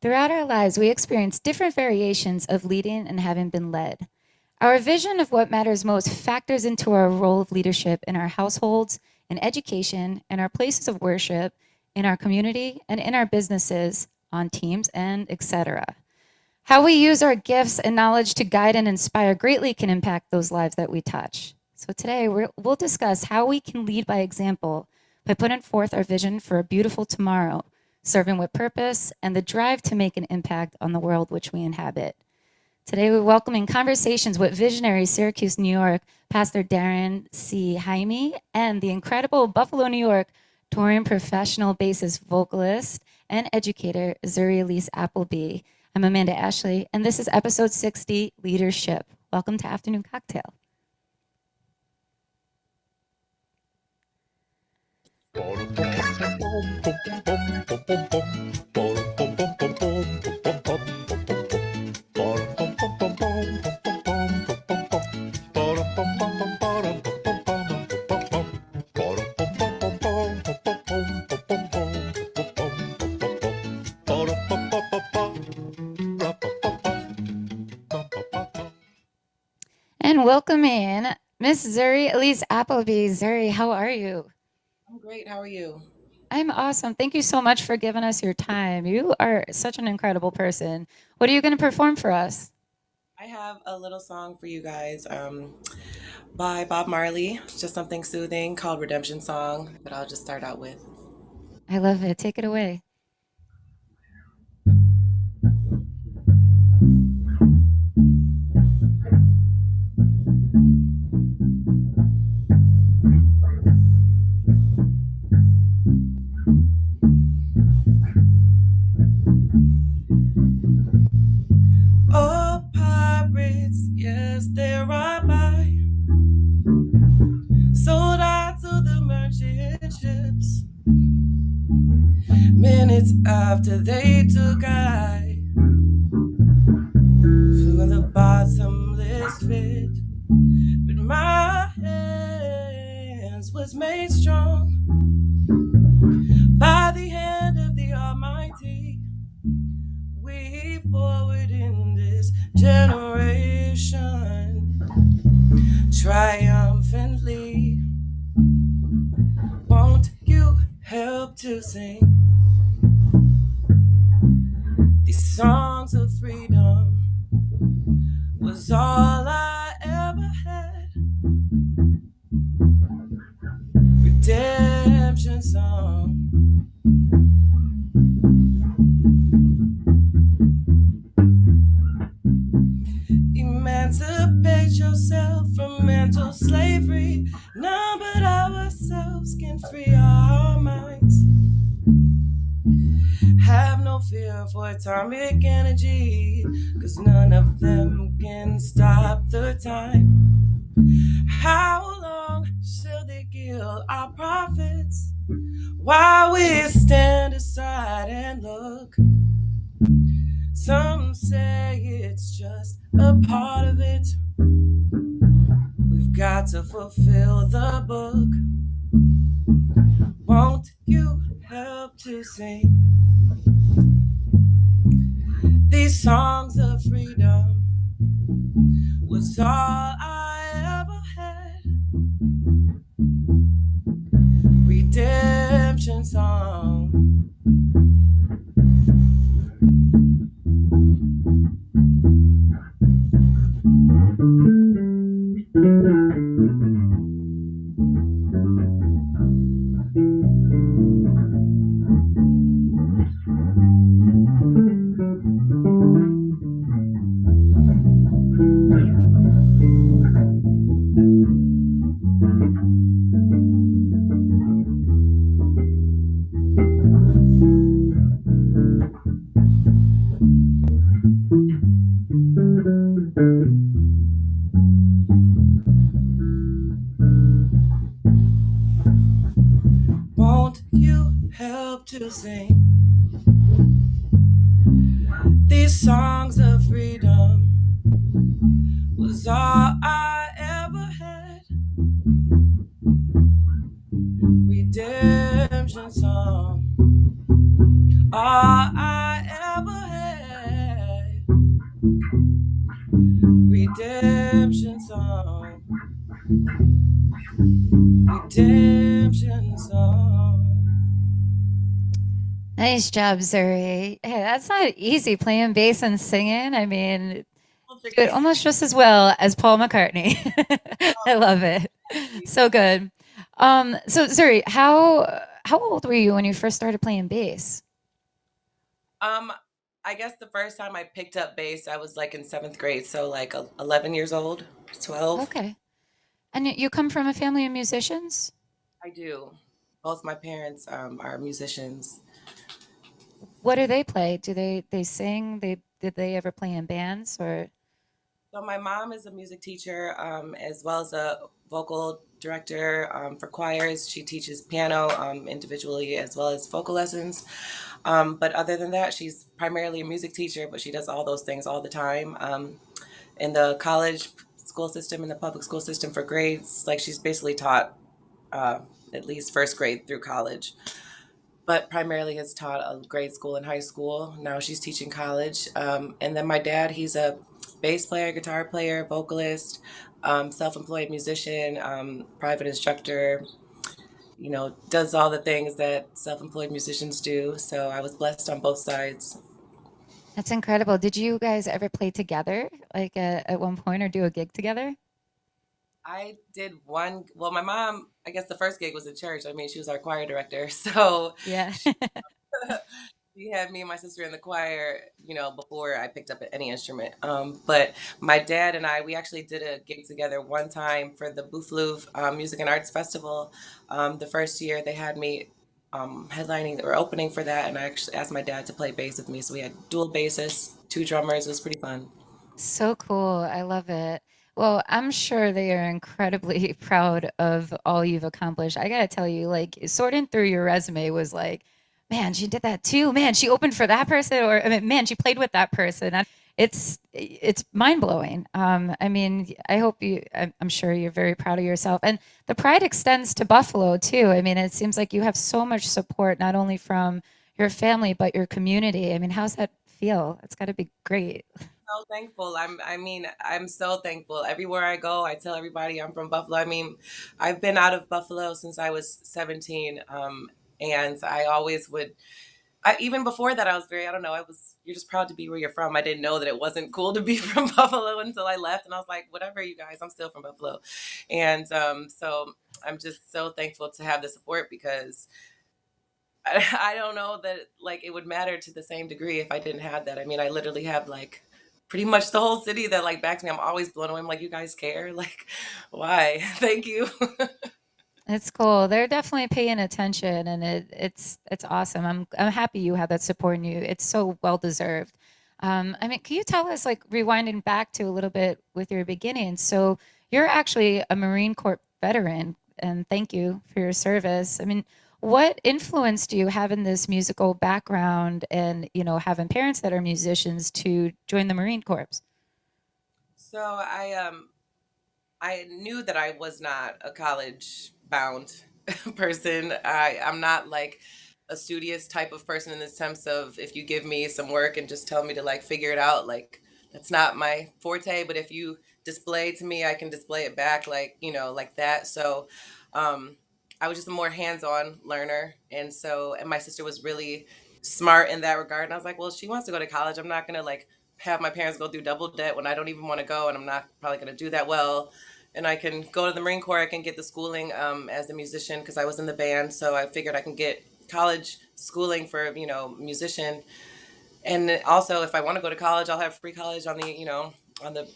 Throughout our lives, we experience different variations of leading and having been led. Our vision of what matters most factors into our role of leadership in our households, in education, in our places of worship, in our community, and in our businesses, on teams, and etc. How we use our gifts and knowledge to guide and inspire greatly can impact those lives that we touch. So today we'll discuss how we can lead by example by putting forth our vision for a beautiful tomorrow, serving with purpose, and the drive to make an impact on the world which we inhabit. Today we're welcoming conversations with visionary Syracuse, New York, Pastor Darren C. Jaime, and the incredible Buffalo, New York, touring professional bassist vocalist and educator Zuri Elise Appleby. I'm Amanda Ashley, and this is episode 60, Leadership. Welcome to Afternoon Cocktail. And welcome in Miss Zuri Elise Appleby. Zuri, how are you? I'm great. How are you? I'm awesome. Thank you so much for giving us your time. You are such an incredible person. What are you going to perform for us? I have a little song for you guys by Bob Marley. It's just something soothing called Redemption Song that I'll just start out with. I love it. Take it away. Oh, pirates, yes, there are by. Sold out to the merchant ships. Minutes after they took I flew in the bottomless pit. But my hands was made strong by the hand of the Almighty. We forward in this generation triumphantly. Won't you help to sing these songs of freedom? Was all I ever had. Redemption song. Emancipate yourself from mental slavery. None but ourselves can free our minds. Have no fear for atomic energy, 'cause none of them can stop the time. How long shall they kill our prophets while we stand aside and look? Some say it's just a part of it. We've got to fulfill the book. Won't you help to sing these songs of freedom? Was all I ever had. Redemption song. Won't you help to sing these songs of freedom? Was all I ever had. Redemption song. All I ever Redemption song, redemption song. Nice job, Zuri. Hey, that's not easy playing bass and singing. I mean, Little do it tricky. almost just as well as Paul McCartney. I love it. So good. So Zuri, how old were you when you first started playing bass? Um, I guess the first time I picked up bass, I was like in seventh grade, so like 11 years old, 12. Okay. And you come from a family of musicians? I do. Both my parents are musicians. What do they play? Do they sing? Did they ever play in bands or So my mom is a music teacher, as well as a vocal director for choirs. She teaches piano individually as well as vocal lessons. But other than that, she's primarily a music teacher, but she does all those things all the time. In the college school system, in the public school system for grades, like she's basically taught uh, at least first grade through college, but primarily has taught a grade school and high school. Now she's teaching college. And then my dad, he's a bass player, guitar player, vocalist, self-employed musician, private instructor, does all the things that self-employed musicians do. So I was blessed on both sides. That's incredible. Did you guys ever play together, like at one point, or do a gig together? I did one, well, my mom, I guess the first gig was in church. I mean, she was our choir director. So Yeah. she, she had me and my sister in the choir, before I picked up any instrument. But my dad and I, we actually did a gig together one time for the Buffalo Music and Arts Festival. The first year they had me headlining or opening for that, and I actually asked my dad to play bass with me. So we had dual bassists, two drummers. It was pretty fun. So cool. I love it. Well, I'm sure they are incredibly proud of all you've accomplished. I gotta tell you, like sorting through your resume was like, man, she did that too. Man, she opened for that person, or I mean, man, she played with that person. It's mind blowing. I mean, I hope you. I'm sure you're very proud of yourself, and the pride extends to Buffalo too. I mean, it seems like you have so much support, not only from your family but your community. I mean, how's that feel? It's got to be great. So thankful. I'm so thankful. Everywhere I go, I tell everybody I'm from Buffalo. I mean, I've been out of Buffalo since I was 17. And I always would, even before that, I was very, I don't know, you're just proud to be where you're from. I didn't know that it wasn't cool to be from Buffalo until I left. And I was like, whatever, you guys, I'm still from Buffalo. And so I'm just so thankful to have the support because I don't know that like it would matter to the same degree if I didn't have that. I mean, I literally have like pretty much the whole city that like backs me. I'm always blown away. I'm like, you guys care? Like, why? Thank you. It's cool. They're definitely paying attention, and it's awesome. I'm happy you have that support in you. It's so well deserved. I mean, can you tell us, like, rewinding back to a little bit with your beginnings? So you're actually a Marine Corps veteran, and thank you for your service. I mean, what influence do you have in this musical background, and having parents that are musicians to join the Marine Corps? So I knew that I was not a college bound person. I'm not like a studious type of person in the sense of if you give me some work and just tell me to like figure it out, like that's not my forte. But if you display to me, I can display it back like, like that. So um, I was just a more hands-on learner. And my sister was really smart in that regard. And I was like, well, she wants to go to college. I'm not going to like have my parents go through double debt when I don't even want to go and I'm not probably going to do that well, and I can go to the Marine Corps. I can get the schooling as a musician because I was in the band. So I figured I can get college schooling for musician, and also if I want to go to college, I'll have free college on the on the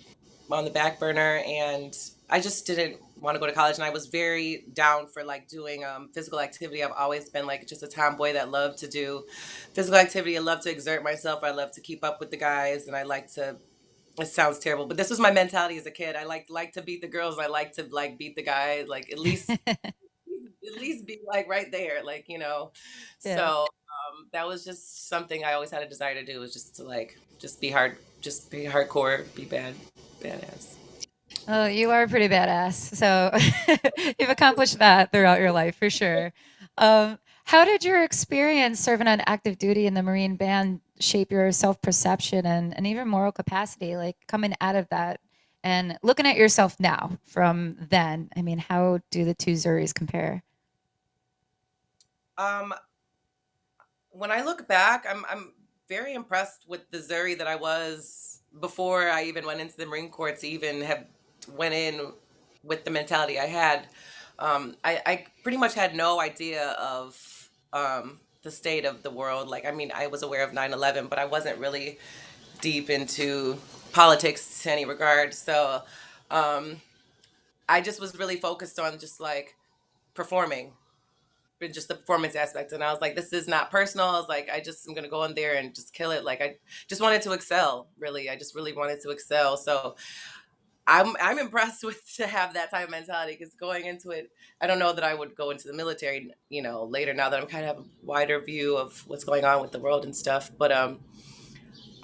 on the back burner. And I just didn't want to go to college, and I was very down for like doing physical activity. I've always been like just a tomboy that loved to do physical activity. I love to exert myself. I love to keep up with the guys, and I like to, it sounds terrible, but this was my mentality as a kid. I like to beat the girls. I like to like beat the guy. Like at least be like right there. Like Yeah. So that was just something I always had a desire to do. Was just to like just be hard, just be hardcore, be badass. Oh, you are pretty badass. So you've accomplished that throughout your life for sure. Um, How did your experience serving on active duty in the Marine Band shape your self perception and even moral capacity? Like coming out of that and looking at yourself now from then, I mean, how do the two Zuris compare? Um, when I look back, I'm very impressed with the Zuri that I was before I even went into the Marine Corps to even have went in with the mentality I had. I pretty much had no idea of the state of the world. Like, I mean, I was aware of 9/11, but I wasn't really deep into politics to any regard. So um, I just was really focused on just like performing, just the performance aspect. And I was like, this is not personal. I was like, I just am gonna go in there and just kill it. Like I just wanted to excel. Really, I just really wanted to excel. So I'm impressed with to have that type of mentality because going into it, I don't know that I would go into the military, later now that I'm kind of have a wider view of what's going on with the world and stuff. But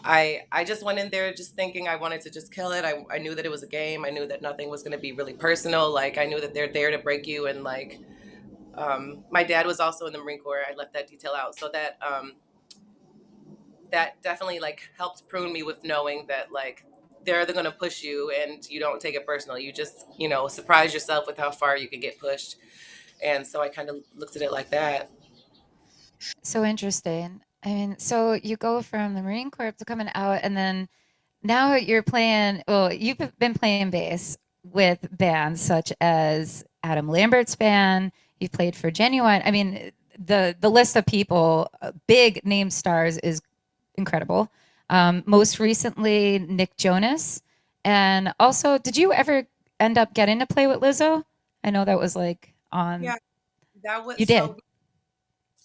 I just went in there just thinking I wanted to just kill it. I knew that it was a game. I knew that nothing was going to be really personal. Like I knew that they're there to break you. And like my dad was also in the Marine Corps. I left that detail out. So that definitely like helped prune me with knowing that like they're going to push you and you don't take it personal. You just, surprise yourself with how far you could get pushed. And so I kind of looked at it like that. So interesting. I mean, so you go from the Marine Corps to coming out, and then now you're playing, well, you've been playing bass with bands such as Adam Lambert's band. You've played for Genuine. I mean, the list of people, big name stars, is incredible. Most recently, Nick Jonas. And also, did you ever end up getting to play with Lizzo? I know that was like on, Yeah, that was you did. so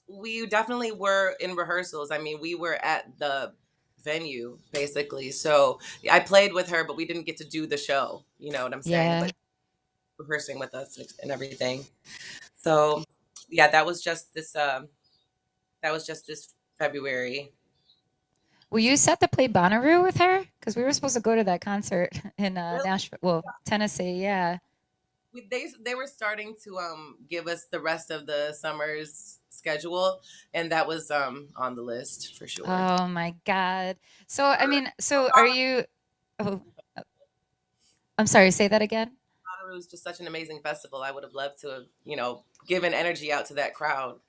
we definitely were in rehearsals. I mean, we were at the venue basically. So I played with her, but we didn't get to do the show. You know what I'm saying? Yeah. But rehearsing with us and everything. So yeah, that was just this February. Were you set to play Bonnaroo with her? Because we were supposed to go to that concert in Really? Nashville, well, Tennessee. Yeah. They were starting to give us the rest of the summer's schedule, and that was on the list for sure. Oh my God. So, I mean, so are you, oh, I'm sorry, say that again. It was just such an amazing festival. I would have loved to have, given energy out to that crowd.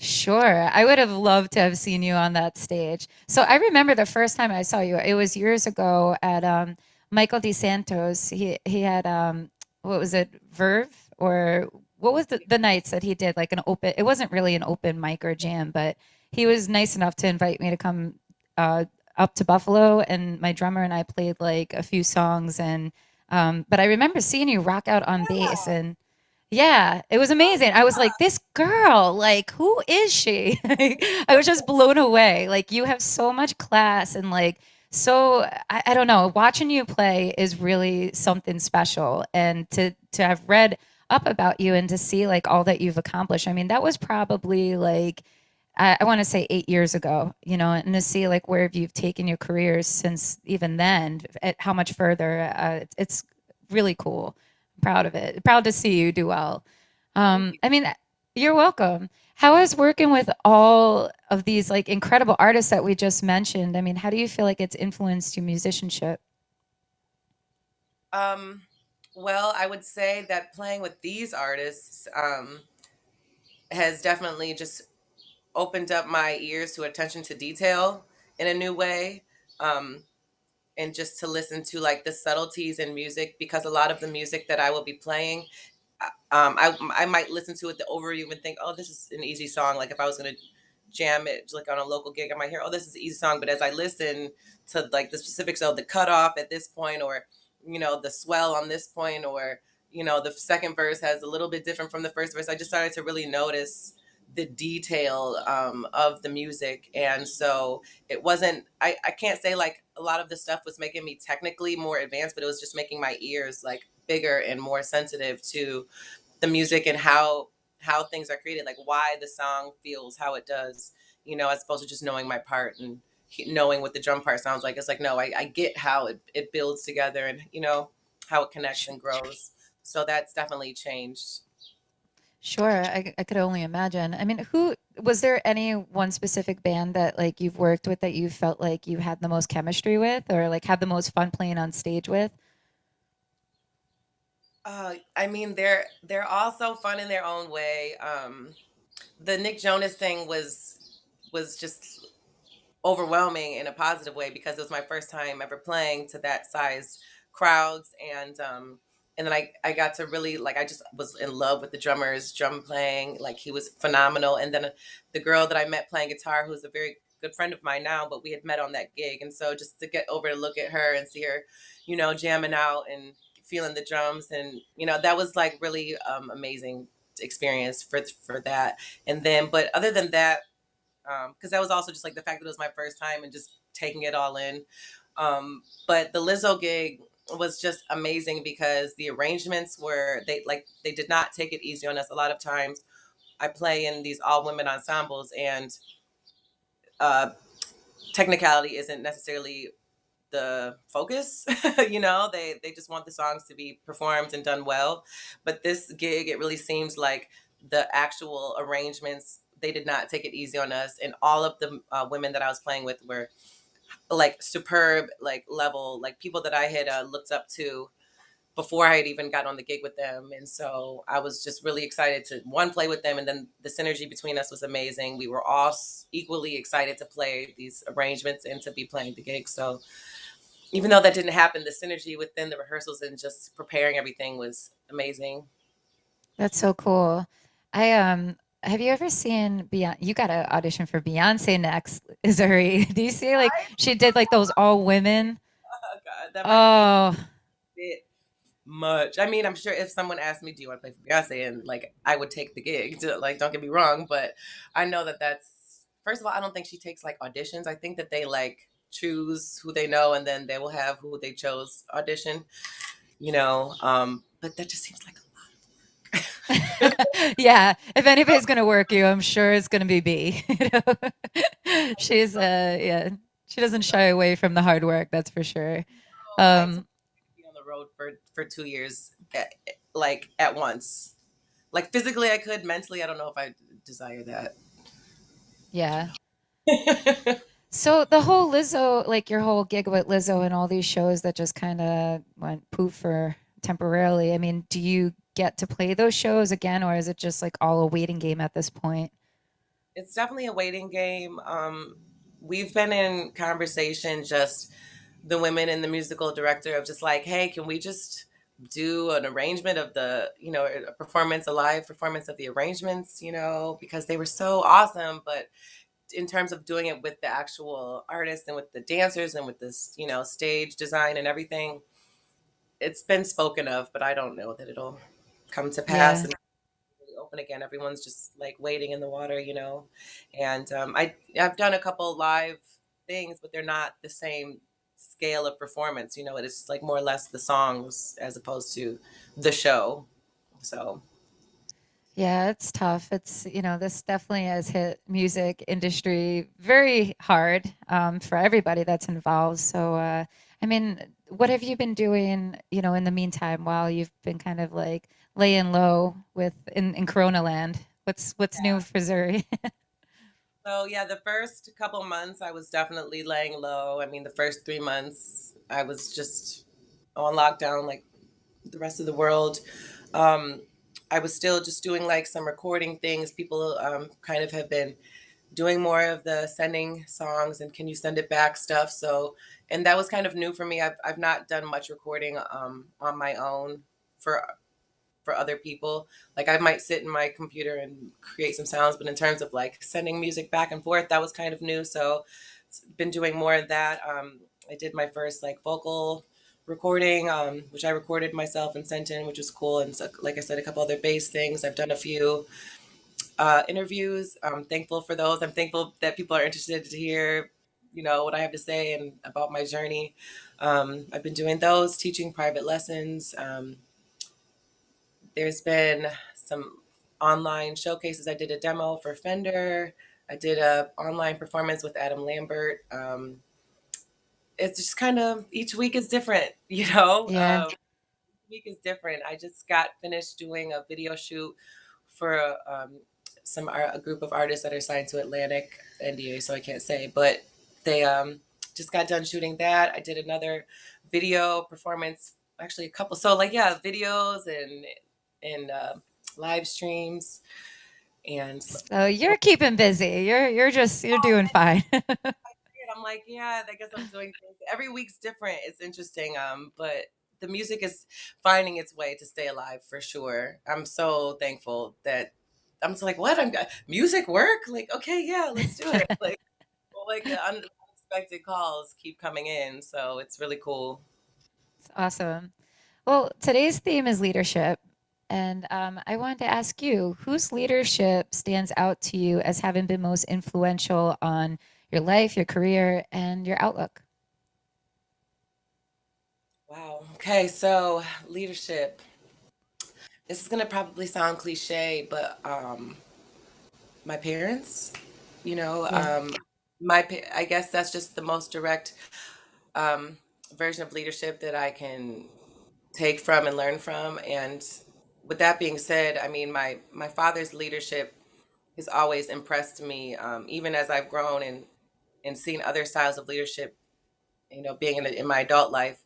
Sure. I would have loved to have seen you on that stage. So I remember the first time I saw you, it was years ago at Michael DeSantos. He had what was it, Verve, or what was the nights that he did like an open, it wasn't really an open mic or jam, but he was nice enough to invite me to come uh up to Buffalo, and my drummer and I played like a few songs, and but I remember seeing you rock out on bass, and yeah, it was amazing. I was like, this girl, like, who is she? I was just blown away. Like, you have so much class, and like, so I don't know, watching you play is really something special. And to have read up about you and to see like all that you've accomplished. I mean, that was probably like I want to say 8 years ago, and to see like where you've taken your careers since even then, at how much further, it's really cool. I'm proud of it. Proud to see you do well. Thank you. I mean, you're welcome. How is working with all of these like incredible artists that we just mentioned? I mean, how do you feel like it's influenced your musicianship? Um, well, I would say that playing with these artists has definitely just opened up my ears to attention to detail in a new way. Um, and just to listen to like the subtleties in music because a lot of the music that I will be playing I might listen to it over you and think, oh, this is an easy song. Like if I was gonna jam it like on a local gig, I might hear, oh, this is an easy song. But as I listen to like the specifics of the cutoff at this point, or the swell on this point, or the second verse has a little bit different from the first verse, I just started to really notice the detail of the music. And so it wasn't I can't say like a lot of the stuff was making me technically more advanced, but it was just making my ears like bigger and more sensitive to the music and how things are created, like why the song feels how it does, as opposed to just knowing my part and knowing what the drum part sounds like. It's like, no, I get how it builds together and how it connects and grows. So that's definitely changed. Sure, I could only imagine. I mean, who was there any one specific band that like you've worked with that you felt like you had the most chemistry with or like had the most fun playing on stage with? I mean, they're all so fun in their own way. The Nick Jonas thing was just overwhelming in a positive way because it was my first time ever playing to that size crowds, and then I got to really like I just was in love with the drummer's drum playing. Like he was phenomenal. And then the girl that I met playing guitar, who's a very good friend of mine now, but we had met on that gig. And so just to get over to look at her and see her, jamming out and feeling the drums, and that was like really amazing experience for that. And then, but other than that, because that was also just like the fact that it was my first time and just taking it all in. But the Lizzo gig was just amazing because the arrangements were they did not take it easy on us. A lot of times I play in these all women ensembles, and uh, technicality isn't necessarily the focus. They just want the songs to be performed and done well. But this gig, it really seems like the actual arrangements, they did not take it easy on us, and all of the women that I was playing with were like superb, like level, like people that I had looked up to before I had even got on the gig with them. And so I was just really excited to one, play with them, and then the synergy between us was amazing. We were all equally excited to play these arrangements and to be playing the gig. So even though that didn't happen, the synergy within the rehearsals and just preparing everything was amazing. That's so cool. I have you ever seen Beyonce? You got to audition for Beyonce next, Zuri. Do you see like she did like those all women? Oh God, that might be a Oh, bit much. I mean, I'm sure if someone asked me, "Do you want to play for Beyonce?" and like I would take the gig. Like, don't get me wrong, but I know that that's first of all, I don't think she takes like auditions. I think that they like choose who they know, and then they will have who they chose audition. But that just seems like yeah. If anybody's gonna work you, I'm sure it's gonna be B. She's yeah. She doesn't shy away from the hard work. That's for sure. I told Um, be on the road for 2 years, like at once. Like physically, I could. Mentally, I don't know if I desire that. yeah. So the whole Lizzo, like your whole gig with Lizzo and all these shows that just kind of went poof for temporarily. I mean, do you get to play those shows again, or is it just like all a waiting game at this point? It's definitely a waiting game. We've been in conversation, just the women and the musical director, of just like, hey, can we just do an arrangement of a performance, a live performance of the arrangements, because they were so awesome. But in terms of doing it with the actual artists and with the dancers and with this, stage design and everything, it's been spoken of, but I don't know that it'll come to pass Yeah. and really open again. Everyone's just like waiting in the water. And I've done a couple live things, but they're not the same scale of performance. It's like more or less the songs as opposed to the show. So Yeah, it's tough. This definitely has hit music industry very hard for everybody that's involved. So, I mean, what have you been doing, in the meantime while you've been kind of like laying low in Corona land? What's new for Zuri? so yeah, the first couple months I was definitely laying low. I mean, the first 3 months I was just on lockdown, like the rest of the world. Um, I was still just doing like some recording things. People kind of have been doing more of the sending songs and can you send it back stuff. So, and that was kind of new for me. I've not done much recording on my own for for other people. Like I might sit in my computer and create some sounds, but in terms of like sending music back and forth, that was kind of new. So, been doing more of that. I did my first like vocal recording, which I recorded myself and sent in, which was cool. And so, like I said, a couple other bass things. I've done a few interviews. I'm thankful for those. I'm thankful that people are interested to hear, what I have to say and about my journey. I've been doing those, teaching private lessons. There's been some online showcases. I did a demo for Fender. I did a online performance with Adam Lambert. It's just kind of each week is different, Yeah. week is different. I just got finished doing a video shoot for a group of artists that are signed to Atlantic NDA, so I can't say, but they just got done shooting that. I did another video performance, actually a couple. So like yeah, videos and live streams and So you're keeping busy. You're doing fine. I'm like, yeah, I guess I'm doing things. Every week's different. It's interesting. But the music is finding its way to stay alive for sure. I'm so thankful that I'm just like, what? Music work? Like, okay, yeah, let's do it. Like the unexpected calls keep coming in, so it's really cool. It's awesome. Well, today's theme is leadership. And I wanted to ask you, whose leadership stands out to you as having been most influential on your life, your career, and your outlook? Wow. Okay, so leadership. This is gonna probably sound cliche, but my parents, you know, Yeah. I guess that's just the most direct um, version of leadership that I can take from and learn from. And with that being said, I mean, my father's leadership has always impressed me, even as I've grown and seen other styles of leadership. You know, being in my adult life,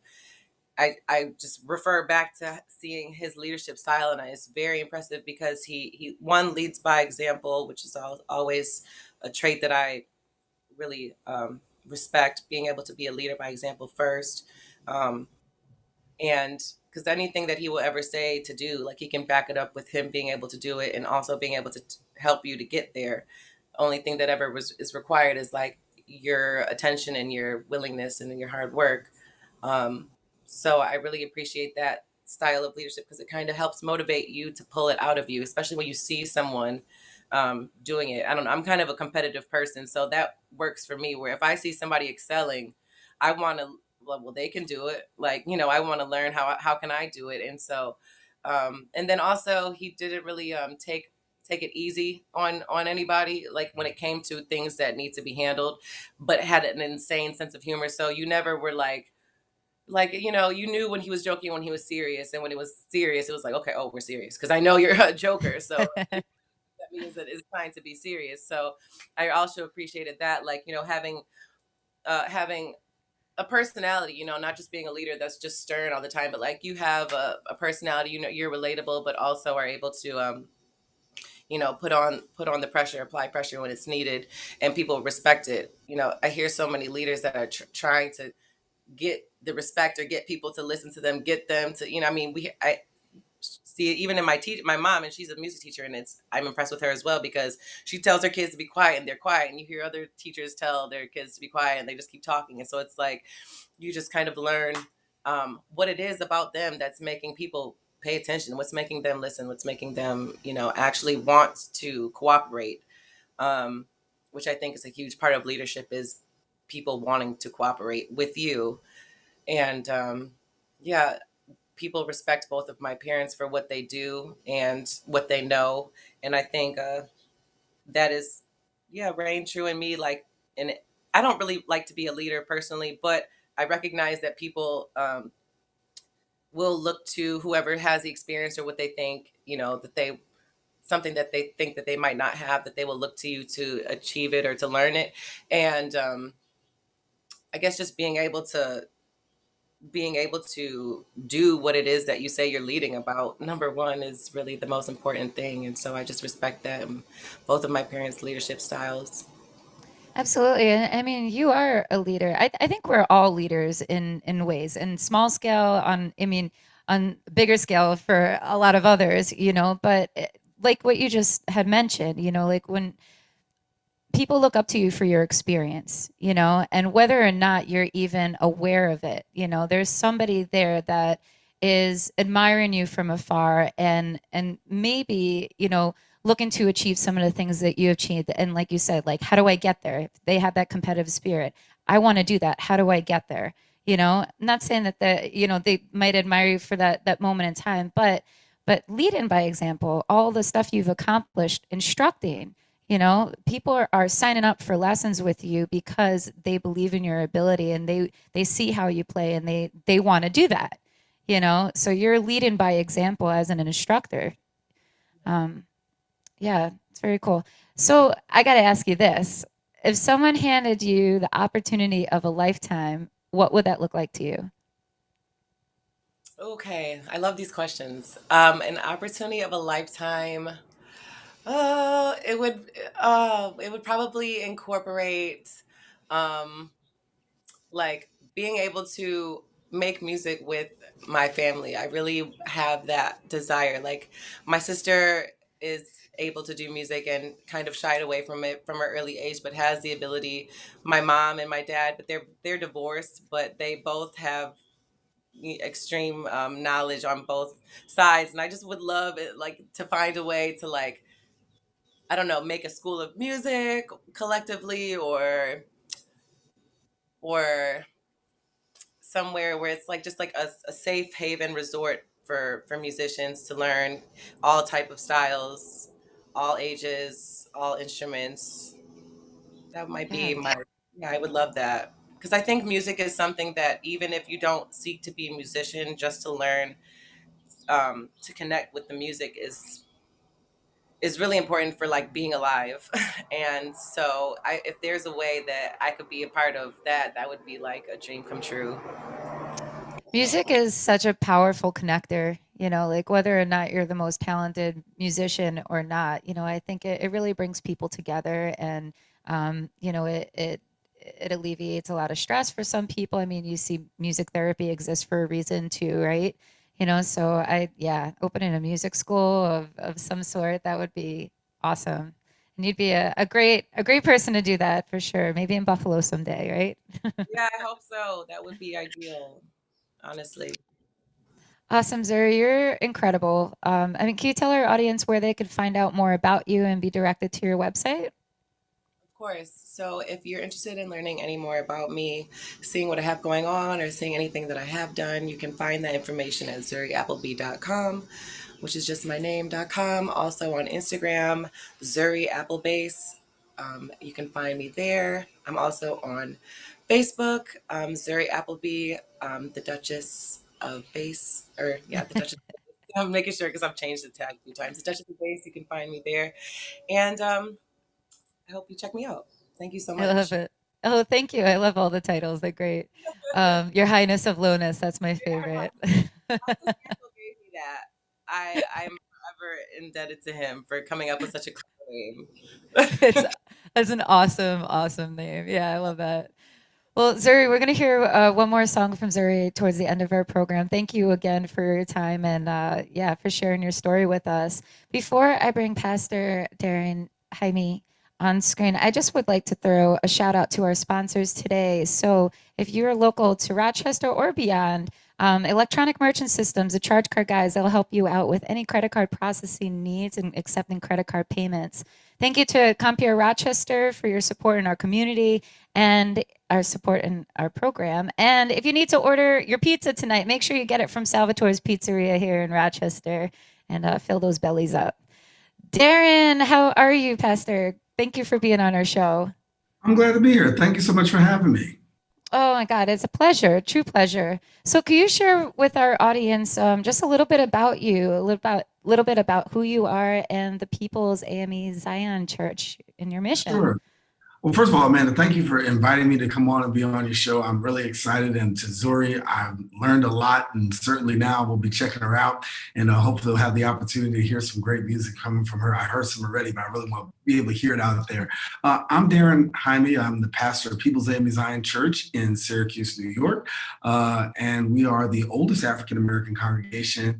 I just refer back to seeing his leadership style, and it's very impressive because he one leads by example, which is always a trait that I really respect. Being able to be a leader by example first. Um, and because anything that he will ever say to do, like he can back it up with him being able to do it and also being able to help you to get there. Only thing that ever is required is like your attention and your willingness and your hard work. um, so I really appreciate that style of leadership because it kind of helps motivate you to pull it out of you, especially when you see someone doing it. I don't know, I'm kind of a competitive person, so that works for me, where if I see somebody excelling, I want to, well, they can do it. Like, you know, I want to learn how can I do it. And so, and then also he didn't really take it easy on anybody. Like when it came to things that need to be handled, but had an insane sense of humor. So you never were like you know, you knew when he was joking, when he was serious, and when it was serious, it was like, okay, oh, we're serious because I know you're a joker. So that means that it's trying to be serious. So I also appreciated that, like, you know, having a personality, you know, not just being a leader that's just stern all the time, but like you have a personality, you know, you're relatable, but also are able to, you know, put on the pressure, apply pressure when it's needed, and people respect it. You know, I hear so many leaders that are trying to get the respect or get people to listen to them, get them to, you know, I mean, I see it even in my mom, and she's a music teacher, and I'm impressed with her as well because she tells her kids to be quiet and they're quiet, and you hear other teachers tell their kids to be quiet and they just keep talking. And so it's like you just kind of learn what it is about them that's making people pay attention, what's making them listen, what's making them, you know, actually want to cooperate, um, which I think is a huge part of leadership, is people wanting to cooperate with you. And yeah, people respect both of my parents for what they do and what they know. And I think that is, yeah, reigned true in me. Like, and I don't really like to be a leader personally, but I recognize that people will look to whoever has the experience or what they think, you know, that they, something that they think that they might not have, that they will look to you to achieve it or to learn it. And I guess just being able to do what it is that you say you're leading about, number one, is really the most important thing. And so I just respect that in both of my parents' leadership styles. Absolutely. And I mean, you are a leader. I think we're all leaders in ways, and small scale on, I mean, on bigger scale for a lot of others, you know, but like what you just had mentioned, you know, like when people look up to you for your experience, you know, and whether or not you're even aware of it, you know, there's somebody there that is admiring you from afar and maybe, you know, looking to achieve some of the things that you achieved. And like you said, like, how do I get there? If they have that competitive spirit, I want to do that. How do I get there? You know, I'm not saying that you know, they might admire you for that moment in time, but lead in by example, all the stuff you've accomplished instructing, you know, people are signing up for lessons with you because they believe in your ability and they see how you play and they want to do that, you know. So you're leading by example as an instructor. Um, Yeah, it's very cool. So I got to ask you this. If someone handed you the opportunity of a lifetime, what would that look like to you? Okay, I love these questions. An opportunity of a lifetime. It would probably incorporate, um, like being able to make music with my family. I really have that desire. Like my sister is able to do music and kind of shied away from it from her early age, but has the ability. My mom and my dad, but they're divorced, but they both have extreme knowledge on both sides, and I just would love it, like to find a way to like I don't know, make a school of music collectively, or somewhere where it's like just like a safe haven resort for musicians to learn all type of styles, all ages, all instruments. That might be Yeah. my Yeah, I would love that because I think music is something that even if you don't seek to be a musician, just to learn to connect with the music is really important for like being alive. And so if there's a way that I could be a part of that, that would be like a dream come true. Music is such a powerful connector, like whether or not you're the most talented musician or not, I think it really brings people together and, it alleviates a lot of stress for some people. I mean, you see music therapy exists for a reason too, right? So yeah, opening a music school of some sort, that would be awesome. And you'd be a great person to do that for sure. Maybe in Buffalo someday, right? Yeah, I hope so. That would be ideal, honestly. Awesome, Zuri. You're incredible. I mean, can you tell our audience where they could find out more about you and be directed to your website? Of course. So if you're interested in learning any more about me, seeing what I have going on, or seeing anything that I have done, you can find that information at zuriappleby.com, which is just my name.com. Also on Instagram, Zuri Applebase. You can find me there. I'm also on Facebook, Zuri Appleby, the Duchess of Bass, or yeah, the Duchess. I'm making sure because I've changed the tag a few times. The Duchess of Bass, you can find me there. And I hope you check me out. Thank you so I love much. it. Oh, thank you. I love all the titles. They're great. Your Highness of Lowness. That's my favorite. Uncle Samuel gave me that. I'm forever indebted to him for coming up with such a clever name. it's That's an awesome, awesome name. Yeah, I love that. Well, Zuri, we're going to hear one more song from Zuri towards the end of our program. Thank you again for your time and, yeah, for sharing your story with us. Before I bring Pastor Darren Jaime on screen, I just would like to throw a shout out to our sponsors today. So, if you're local to Rochester or beyond, Electronic Merchant Systems, the charge card guys, they'll help you out with any credit card processing needs and accepting credit card payments. Thank you to Compere Rochester for your support in our community and our support in our program. And if you need to order your pizza tonight, make sure you get it from Salvatore's Pizzeria here in Rochester and fill those bellies up. Darren, how are you, Pastor? Thank you for being on our show. I'm glad to be here. Thank you so much for having me. Oh my God, it's a pleasure, true pleasure. So, can you share with our audience just a little bit about you, little bit about who you are and the People's AME Zion Church and your mission? Sure. Well, first of all, Amanda, thank you for inviting me to come on and be on your show. I'm really excited. And to Zuri, I've learned a lot, and certainly now we'll be checking her out. And hopefully, we'll have the opportunity to hear some great music coming from her. I heard some already, but I really want to be able to hear it out there. I'm Darren Jaime. I'm the pastor of People's Aimee Zion Church in Syracuse, New York. And we are the oldest African American congregation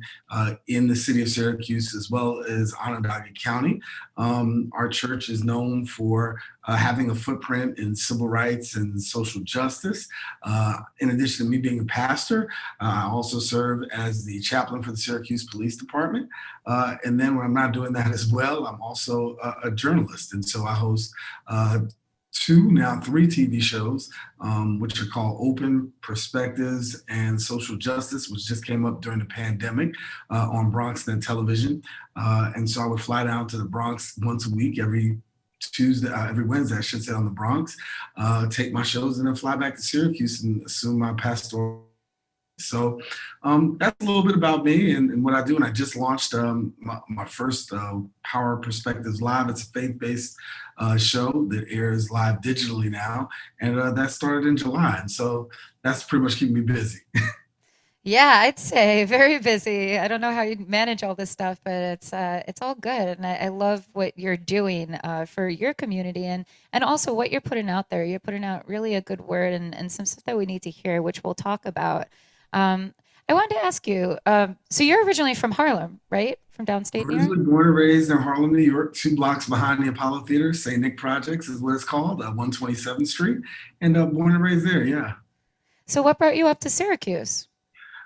in the city of Syracuse, as well as Onondaga County. Our church is known for having a footprint in civil rights and social justice. In addition to me being a pastor, I also serve as the chaplain for the Syracuse Police Department. And then when I'm not doing that as well, I'm also a journalist. And so I host two, now three TV shows, which are called Open Perspectives and Social Justice, which just came up during the pandemic on BronxNet Television. And so I would fly down to the Bronx once a week, every Wednesday, I should say, on the Bronx, take my shows, and then fly back to Syracuse and assume my pastoral So that's a little bit about me and what I do. And I just launched my first Power Perspectives Live. It's a faith-based show that airs live digitally now, and that started in July. And so that's pretty much keeping me busy. Yeah, I'd say very busy. I don't know how you manage all this stuff, but it's all good, and I love what you're doing for your community, and also what you're putting out there. You're putting out really a good word and some stuff that we need to hear, which we'll talk about. Um, I wanted to ask you. So you're originally from Harlem, right? From downstate New York. Originally born and raised in Harlem, New York, 2 blocks behind the Apollo Theater. St. Nick Projects is what it's called, 127th Street, and born and raised there. Yeah. So what brought you up to Syracuse?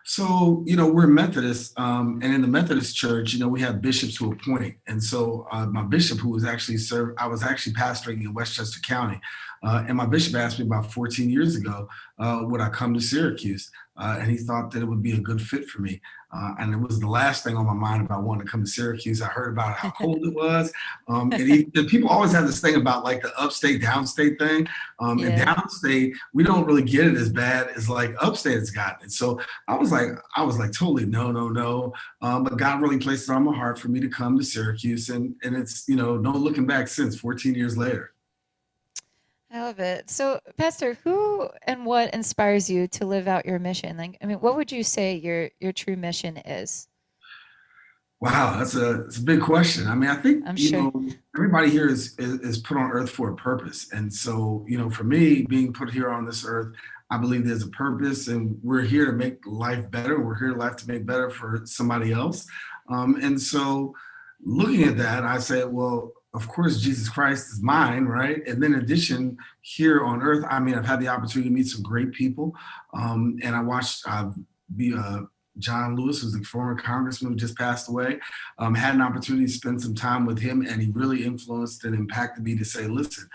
So, we're Methodists, and in the Methodist church, we have bishops who appoint. And so, my bishop, who was actually I was actually pastoring in Westchester County, and my bishop asked me about 14 years ago, would I come to Syracuse? And he thought that it would be a good fit for me. And it was the last thing on my mind about wanting to come to Syracuse. I heard about how cold it was. And people always have this thing about like the upstate, downstate thing. And Yeah. downstate, we don't really get it as bad as like upstate has gotten it. So I was like totally no, no, no. But God really placed it on my heart for me to come to Syracuse, and it's no looking back since 14 years later. I love it. So, Pastor, who and what inspires you to live out your mission? Like, I mean, what would you say your true mission is? Wow, that's a big question. I mean, I think I'm sure. everybody here is put on earth for a purpose, and so for me, being put here on this earth, I believe there's a purpose, and we're here to make life better. We're here life to make better for somebody else, and so looking at that, I say, well, of course, Jesus Christ is mine, right? And then in addition, here on earth, I mean, I've had the opportunity to meet some great people, and I watched be John Lewis, who's the former congressman who just passed away, had an opportunity to spend some time with him, and he really influenced and impacted me to say, listen,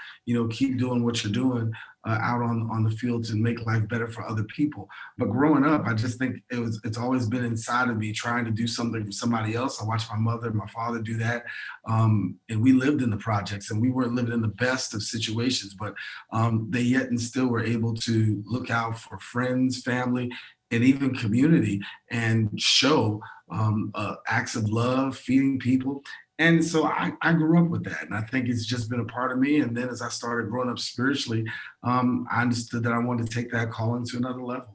keep doing what you're doing out on the field to make life better for other people. But growing up, I just think it's always been inside of me trying to do something for somebody else. I watched my mother and my father do that, and we lived in the projects, and we weren't living in the best of situations, but they yet and still were able to look out for friends, family, and even community and show acts of love, feeding people. And so I grew up with that. And I think it's just been a part of me. And then as I started growing up spiritually, I understood that I wanted to take that calling to another level.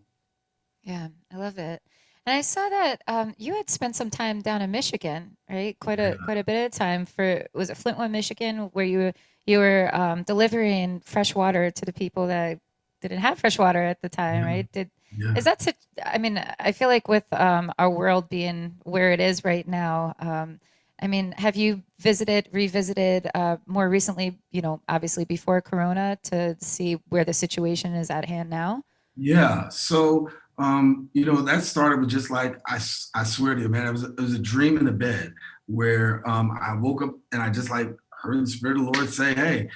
Yeah, I love it. And I saw that you had spent some time down in Michigan, right? Quite a bit of time for was it Flintwood, Michigan, where you were delivering fresh water to the people that didn't have fresh water at the time, Yeah. right? Did Yeah. is that such? I mean, I feel like with our world being where it is right now, I mean, have you revisited more recently? Obviously before Corona, to see where the situation is at hand now. Yeah. So, that started with just like, I swear to you, man, it was a dream in the bed where I woke up and I just like heard the Spirit of the Lord say, hey,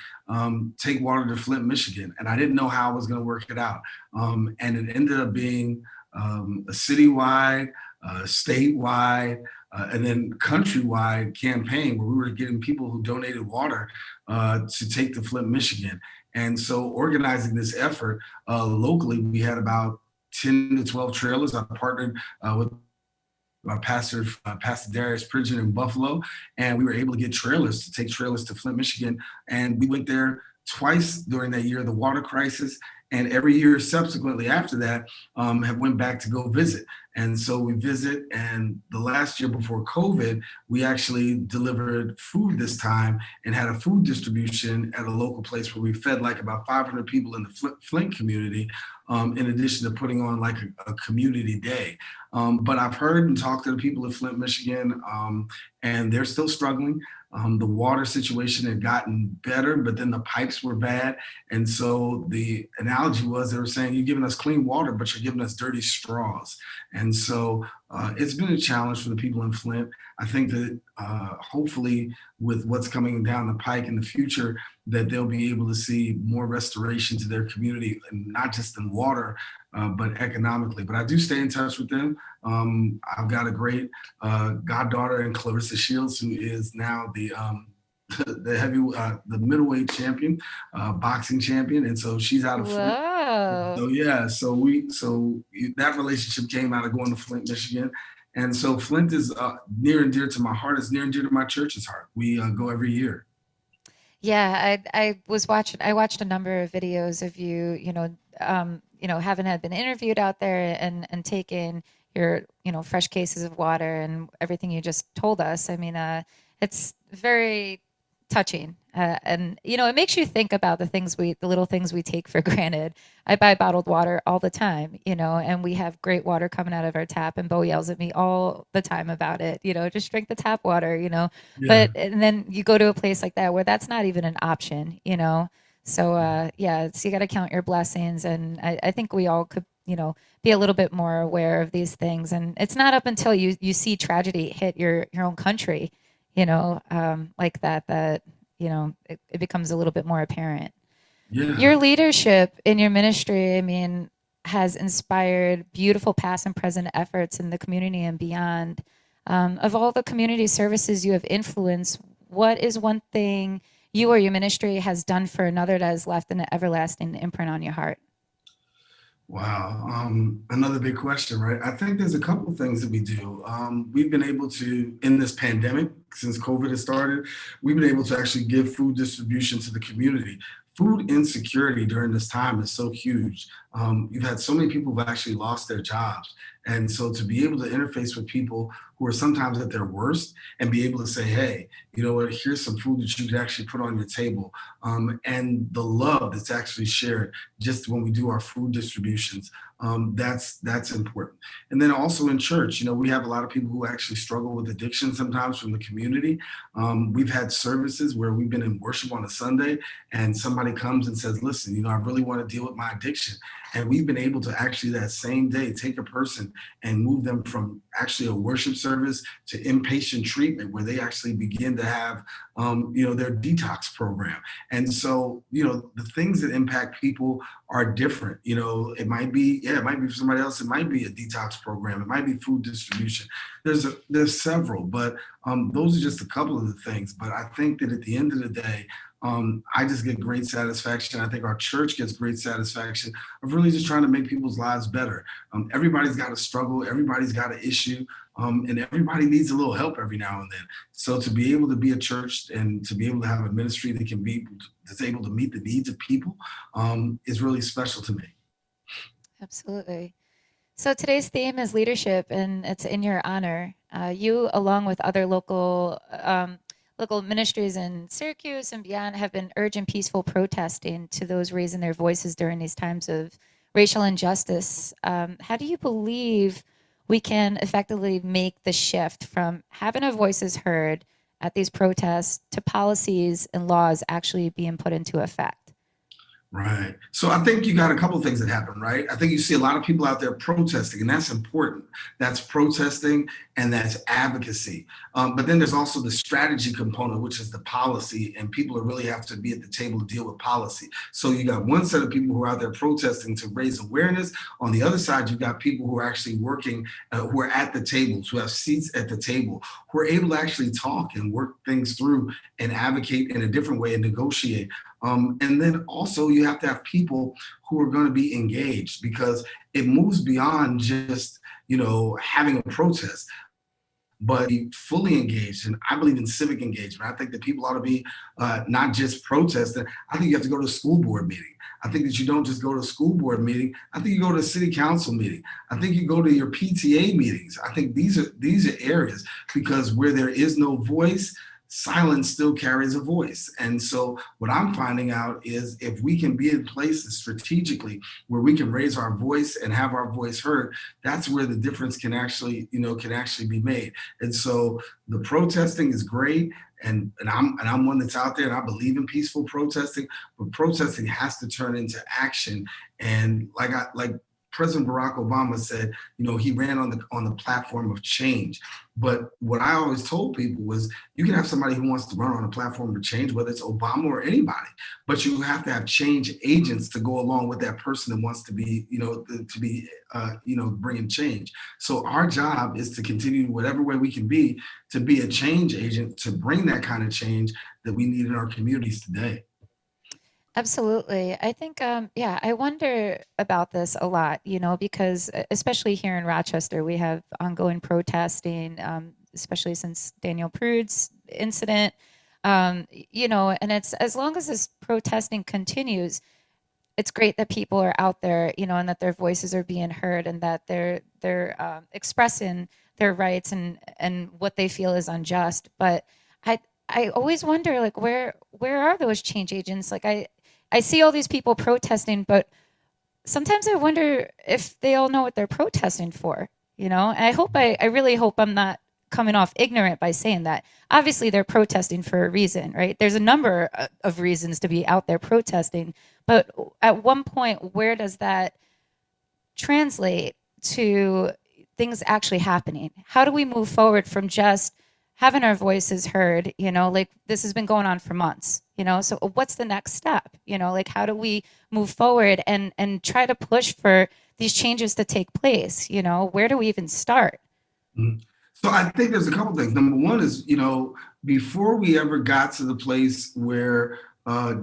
take water to Flint, Michigan. And I didn't know how I was going to work it out. And it ended up being a citywide, statewide, and then countrywide campaign where we were getting people who donated water to take to Flint, Michigan. And so organizing this effort locally, we had about 10 to 12 trailers. I partnered with Pastor Darius Pridgeon in Buffalo, and we were able to get trailers to take trailers to Flint, Michigan. And we went there twice during that year, the water crisis, and every year subsequently after that, have went back to go visit. And so we visit, and the last year before COVID, we actually delivered food this time and had a food distribution at a local place where we fed like about 500 people in the Flint community, in addition to putting on like a community day. But I've heard and talked to the people of Flint, Michigan, and they're still struggling. The water situation had gotten better, but then the pipes were bad. And so the analogy was they were saying, you're giving us clean water, but you're giving us dirty straws. And so it's been a challenge for the people in Flint. I think that hopefully with what's coming down the pike in the future, that they'll be able to see more restoration to their community, and not just in water, but economically. But I do stay in touch with them. I've got a great goddaughter in Clarissa Shields, who is now the the heavy, the middleweight champion, boxing champion, and so she's out of Flint. Whoa. So yeah, that relationship came out of going to Flint, Michigan, and so Flint is near and dear to my heart. It's near and dear to my church's heart. We go every year. Yeah, I watched a number of videos of you, having had been interviewed out there and taken your, fresh cases of water and everything you just told us. I mean, it's very touching. And it makes you think about the little things we take for granted. I buy bottled water all the time, and we have great water coming out of our tap, and Beau yells at me all the time about it, just drink the tap water, Yeah, but and then you go to a place like that where that's not even an option, So yeah, so you got to count your blessings, and I think we all could, be a little bit more aware of these things. And it's not up until you see tragedy hit your own country, like that it becomes a little bit more apparent. yeah. Your leadership in your ministry, I mean, has inspired beautiful past and present efforts in the community and beyond. Of all the community services you have influenced, what is one thing you or your ministry has done for another that has left an everlasting imprint on your heart? Wow. Another big question, right? I think there's a couple of things that we do. We've been able to, in this pandemic, since COVID has started, we've been able to actually give food distribution to the community. Food insecurity during this time is so huge. You've had so many people who've actually lost their jobs. And so to be able to interface with people who are sometimes at their worst and be able to say, hey, you know what, here's some food that you can actually put on your table. And the love that's actually shared just when we do our food distributions, that's important. And then also in church, we have a lot of people who actually struggle with addiction sometimes from the community. We've had services where we've been in worship on a Sunday and somebody comes and says, listen, I really want to deal with my addiction. And we've been able to actually that same day take a person and move them from actually a worship service to inpatient treatment where they actually begin to have, their detox program. And so, the things that impact people are different. It might be for somebody else. It might be a detox program. It might be food distribution. There's several, but those are just a couple of the things. But I think that at the end of the day, I just get great satisfaction. I think our church gets great satisfaction of really just trying to make people's lives better. Everybody's got a struggle, everybody's got an issue, and everybody needs a little help every now and then. So to be able to be a church and to be able to have a ministry that's able to meet the needs of people is really special to me. Absolutely. So today's theme is leadership, and it's in your honor. You, along with other local ministries in Syracuse and beyond, have been urging peaceful protesting to those raising their voices during these times of racial injustice. How do you believe we can effectively make the shift from having our voices heard at these protests to policies and laws actually being put into effect? Right. So I think you got a couple of things that happen, right? I think you see a lot of people out there protesting, and that's important. That's protesting and that's advocacy. But then there's also the strategy component, which is the policy, and people really have to be at the table to deal with policy. So you got one set of people who are out there protesting to raise awareness. On the other side, you got people who are actually working, who are at the tables, who have seats at the table, who are able to actually talk and work things through and advocate in a different way and negotiate. And then also you have to have people who are going to be engaged because it moves beyond just, having a protest, but be fully engaged. And I believe in civic engagement. I think that people ought to be not just protesting. I think you have to go to a school board meeting. I think that you don't just go to a school board meeting. I think you go to a city council meeting. I think you go to your PTA meetings. I think these are areas because where there is no voice, silence still carries a voice. And so what I'm finding out is if we can be in places strategically where we can raise our voice and have our voice heard, that's where the difference can actually be made. And so the protesting is great. And I'm one that's out there and I believe in peaceful protesting, but protesting has to turn into action. And like President Barack Obama said, he ran on the platform of change. But what I always told people was, you can have somebody who wants to run on a platform of change, whether it's Obama or anybody, but you have to have change agents to go along with that person that wants to be, bringing change. So our job is to continue whatever way we can be to be a change agent to bring that kind of change that we need in our communities today. Absolutely. I think, yeah, I wonder about this a lot, because especially here in Rochester, we have ongoing protesting, especially since Daniel Prude's incident. And it's as long as this protesting continues, it's great that people are out there, and that their voices are being heard, and that they're expressing their rights and what they feel is unjust. But I I always wonder, like, where are those change agents? Like, I see all these people protesting, but sometimes I wonder if they all know what they're protesting for. And I really hope I'm not coming off ignorant by saying that. Obviously, they're protesting for a reason, right? There's a number of reasons to be out there protesting, but at one point, where does that translate to things actually happening? How do we move forward from just having our voices heard? Like, this has been going on for months, so what's the next step? Like, how do we move forward and try to push for these changes to take place? Where do we even start? Mhm. So I think there's a couple things. Number one is, before we ever got to the place where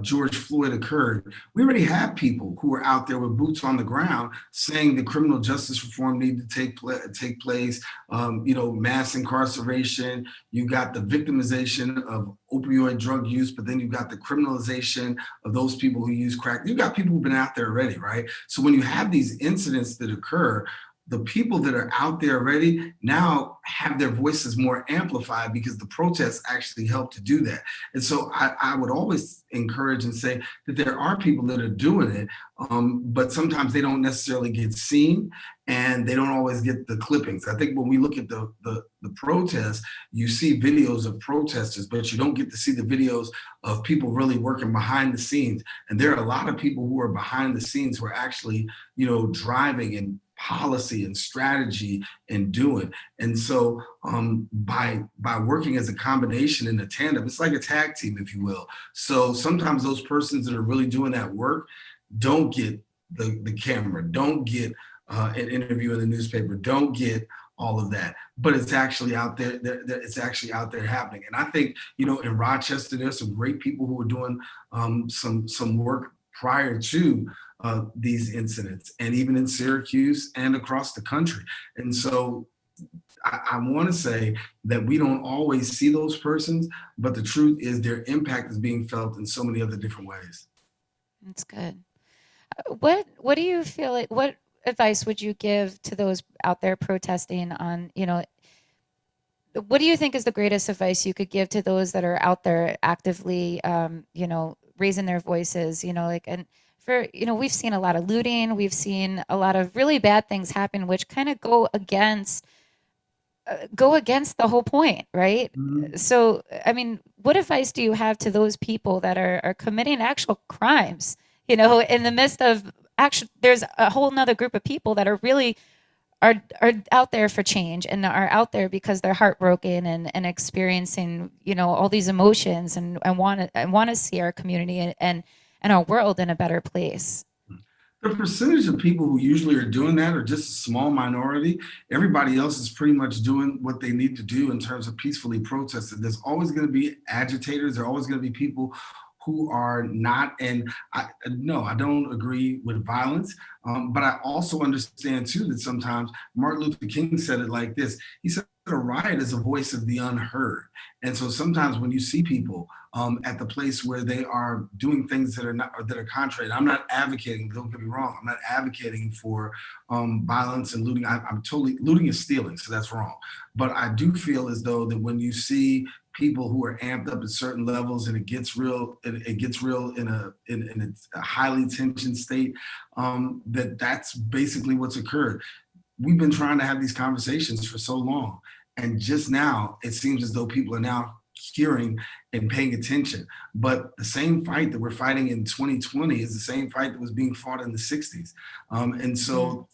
George Floyd occurred, we already had people who were out there with boots on the ground saying the criminal justice reform needed to take place. Mass incarceration. You got the victimization of opioid drug use, but then you got the criminalization of those people who use crack. You got people who've been out there already, right? So when you have these incidents that occur, the people that are out there already now have their voices more amplified because the protests actually help to do that. And so I would always encourage and say that there are people that are doing it, but sometimes they don't necessarily get seen and they don't always get the clippings. I think when we look at the protests, you see videos of protesters, but you don't get to see the videos of people really working behind the scenes. And there are a lot of people who are behind the scenes who are actually, driving and policy and strategy and doing. And so by working as a combination in a tandem, it's like a tag team, if you will. So sometimes those persons that are really doing that work don't get the camera, don't get an interview in the newspaper, don't get all of that, but it's actually out there. It's actually out there happening. And I think, in Rochester, there's some great people who are doing some work prior to these incidents, and even in Syracuse and across the country. And so I want to say that we don't always see those persons, but the truth is their impact is being felt in so many other different ways. That's good. What do you feel like? What advice would you give to those out there protesting on, what do you think is the greatest advice you could give to those that are out there actively, raising their voices, like, and for, we've seen a lot of looting, we've seen a lot of really bad things happen, which kind of go against the whole point, right? Mhm. So, I mean, what advice do you have to those people that are committing actual crimes, in the midst of actually, there's a whole nother group of people that are really are out there for change and are out there because they're heartbroken and experiencing, all these emotions and want to see our community and our world in a better place. The percentage of people who usually are doing that are just a small minority. Everybody else is pretty much doing what they need to do in terms of peacefully protesting. There's always going to be agitators. There are always going to be people who are not. And no, I don't agree with violence. But I also understand too that sometimes Martin Luther King said it like this. He said a riot is a voice of the unheard. And so sometimes when you see people at the place where they are doing things that are not, or that are contrary. I'm not advocating. Don't get me wrong. I'm not advocating for violence and looting. I'm totally looting is stealing, so that's wrong. But I do feel as though that when you see people who are amped up at certain levels and it gets real, it gets real in a highly tensioned state. That's basically what's occurred. We've been trying to have these conversations for so long, and just now it seems as though people are now hearing and paying attention. But the same fight that we're fighting in 2020 is the same fight that was being fought in the 60s. And Mm. so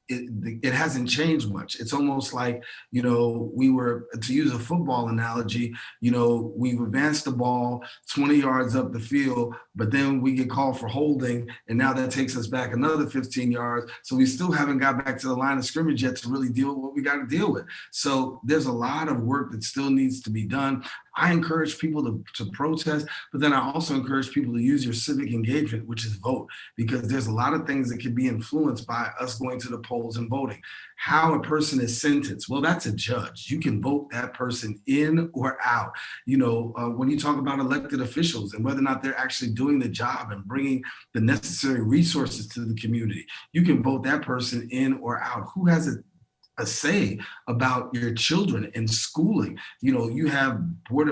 it hasn't changed much. It's almost like, we were, to use a football analogy, we've advanced the ball 20 yards up the field, but then we get called for holding, and now that takes us back another 15 yards. So we still haven't got back to the line of scrimmage yet to really deal with what we got to deal with. So there's a lot of work that still needs to be done. I encourage people to protest, but then I also encourage people to use your civic engagement, which is vote, because there's a lot of things that can be influenced by us going to the polls and voting. How a person is sentenced, well, that's a judge. You can vote that person in or out. When you talk about elected officials and whether or not they're actually doing the job and bringing the necessary resources to the community, you can vote that person in or out. Who has a say about your children and schooling? You have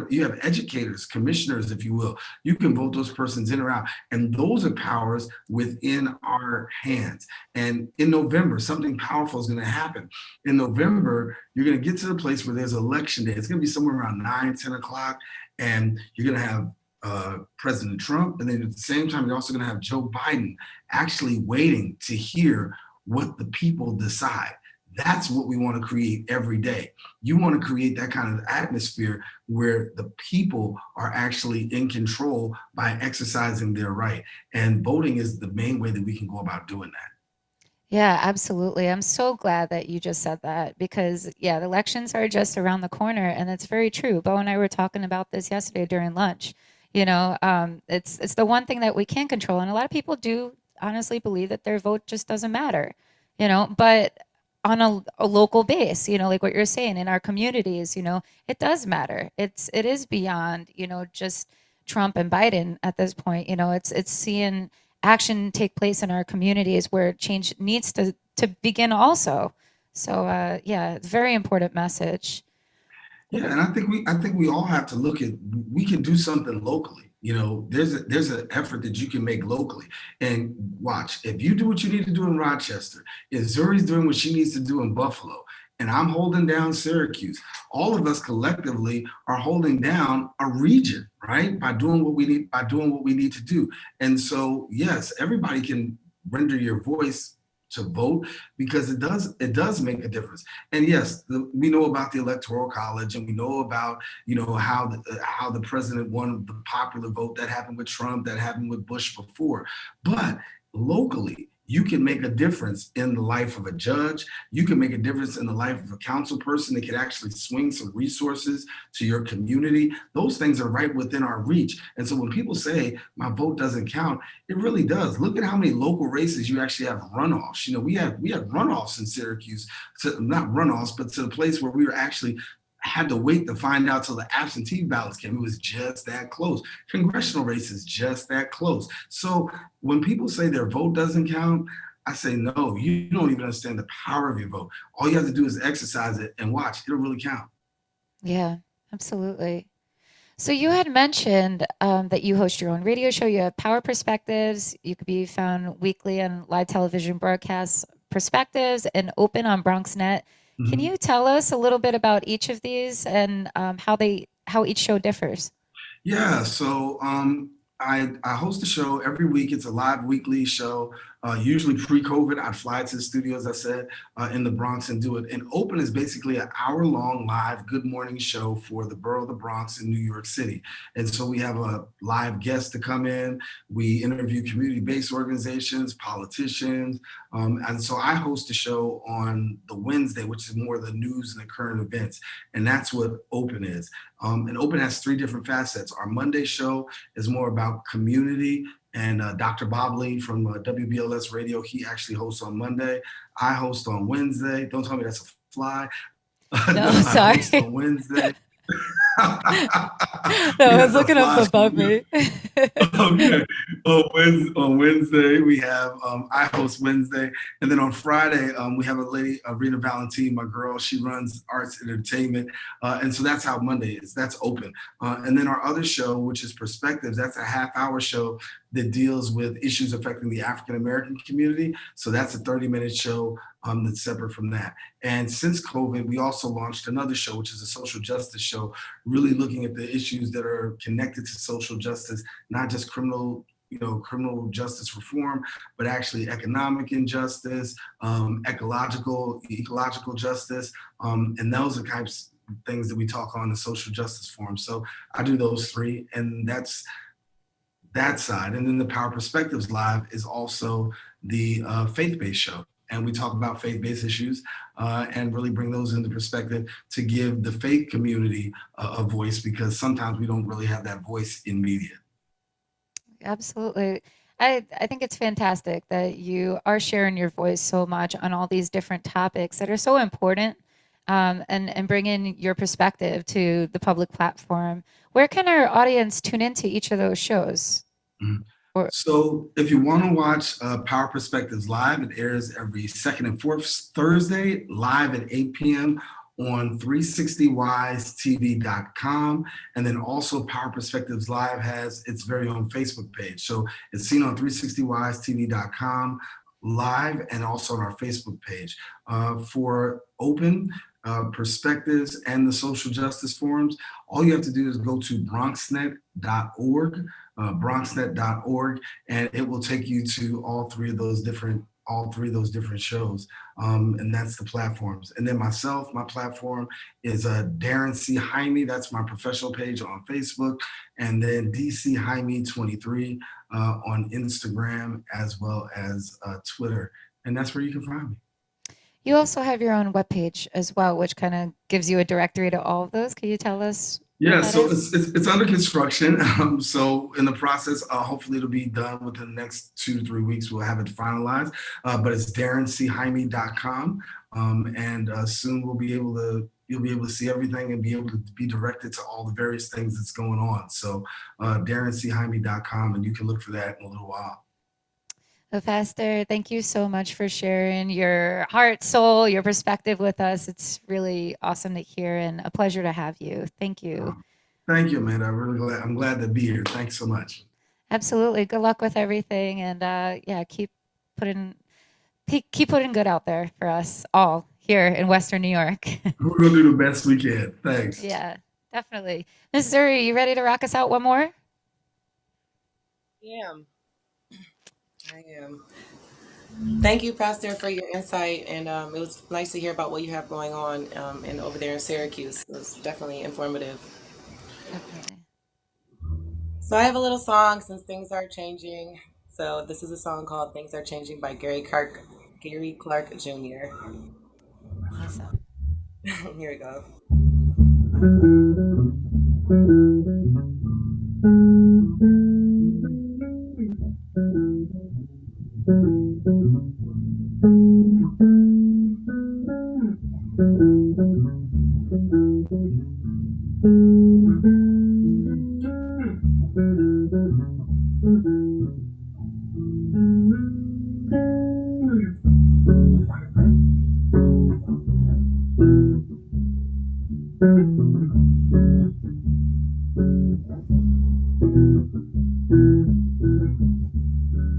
you have educators, commissioners, if you will. You can vote those persons in or out, and those are powers within our hands. And in November, something powerful is going to happen. In November, you're going to get to the place where there's election day. It's going to be somewhere around 9, 10 o'clock, and you're going to have President Trump, and then at the same time, you're also going to have Joe Biden actually waiting to hear what the people decide. That's what we want to create every day. You want to create that kind of atmosphere where the people are actually in control by exercising their right. And voting is the main way that we can go about doing that. Yeah, absolutely. I'm so glad that you just said that because, yeah, the elections are just around the corner, and it's very true. Beau and I were talking about this yesterday during lunch. It's the one thing that we can control, and a lot of people do honestly believe that their vote just doesn't matter. But on a local base, like what you're saying in our communities, it does matter. It is beyond, just Trump and Biden at this point. It's seeing action take place in our communities where change needs to begin also. So yeah, very important message. Yeah, and I think we all have to look at, we can do something locally. There's an effort that you can make locally. And watch, if you do what you need to do in Rochester, if Zuri's doing what she needs to do in Buffalo, and I'm holding down Syracuse, all of us collectively are holding down a region, right? By doing what we need to do. And so, yes, everybody can render your voice to vote, because it does make a difference. And yes, we know about the electoral college, and we know about how the president won the popular vote. That happened with Trump, that happened with Bush before. But locally, you can make a difference in the life of a judge. You can make a difference in the life of a council person that can actually swing some resources to your community. Those things are right within our reach. And so when people say my vote doesn't count, it really does. Look at how many local races you actually have runoffs. We had runoffs in Syracuse, not runoffs, but to the place where we were actually had to wait to find out till the absentee ballots came. It was just that close. Congressional races, just that close. So when people say their vote doesn't count, I say, no, you don't even understand the power of your vote. All you have to do is exercise it and watch. It'll really count. Yeah, absolutely. So you had mentioned that you host your own radio show. You have Power Perspectives. You could be found weekly on live television broadcasts, Perspectives, and Open on BronxNet. Can Mhm. you tell us a little bit about each of these and how each show differs? Yeah, so I host a show every week. It's a live weekly show. Usually pre-COVID, I'd fly to the studio, as I said, in the Bronx and do it. And Open is basically an hour-long live good morning show for the borough of the Bronx in New York City. And so we have a live guest to come in. We interview community-based organizations, politicians. And so I host a show on the Wednesday, which is more the news and the current events. And that's what Open is. And Open has three different facets. Our Monday show is more about community, and Dr. Bob Lee from WBLS Radio, he actually hosts on Monday. I host on Wednesday. Don't tell me that's a fly. No, No, I host sorry. on Wednesday. No, I Yeah, was a looking up fly. above me. Okay. On Wednesday we have I host Wednesday, and then on Friday we have a lady, Rena Valentine, my girl. She runs arts and entertainment, and so that's how Monday is. That's Open, and then our other show, which is Perspectives, that's a half-hour show that deals with issues affecting the African American community. So that's a 30-minute show that's separate from that. And since COVID, we also launched another show, which is a social justice show really looking at the issues that are connected to social justice, not just criminal justice reform, but actually economic injustice, ecological justice, and those are types of things that we talk on the social justice forum. So I do those three, and that's that side. And then the Power Perspectives Live is also the faith-based show. And we talk about faith-based issues and really bring those into perspective to give the faith community a voice, because sometimes we don't really have that voice in media. Absolutely. I think it's fantastic that you are sharing your voice so much on all these different topics that are so important, and bringing your perspective to the public platform. Where can our audience tune into each of those shows? Mhm. Or So if you want to watch Power Perspectives Live, it airs every second and fourth Thursday, live at 8 p.m. on 360wisetv.com. And then also Power Perspectives Live has its very own Facebook page. So it's seen on 360wisetv.com live and also on our Facebook page. For open perspectives and the social justice forums, all you have to do is go to bronxnet.org, and it will take you to all three of those different shows, and that's the platforms. And then my platform is Darren C. Jaime. That's my professional page on Facebook, and then DC Jaime 23 on Instagram as well as Twitter, and that's where you can find me. you also have your own webpage as well, which kind of gives you a directory to all of those. Can you tell us what Yeah, that so is? it's under construction. So in the process, hopefully it'll be done within the next 2 to 3 weeks. We'll have it finalized. But it's darrencjaime.com. And soon you'll be able to see everything and be able to be directed to all the various things that's going on. So darrencjaime.com, and you can look for that in a little while. Pastor, thank you so much for sharing your heart, soul, your perspective with us. It's really awesome to hear and a pleasure to have you. Thank you. Thank you, man. I'm glad to be here. Thanks so much. Absolutely. Good luck with everything, and yeah, putting keep putting good out there for us all here in Western New York. We're gonna do the best we can. Thanks. Yeah, definitely. Miss Zuri, you ready to rock us out one more? Yeah, I am. Thank you, Pastor, for your insight, and it was nice to hear about what you have going on and over there in Syracuse. It was definitely informative. Definitely. So I have a little song since things are changing. So this is a song called "Things Are Changing" by Gary Clark Jr. Awesome. Here we go.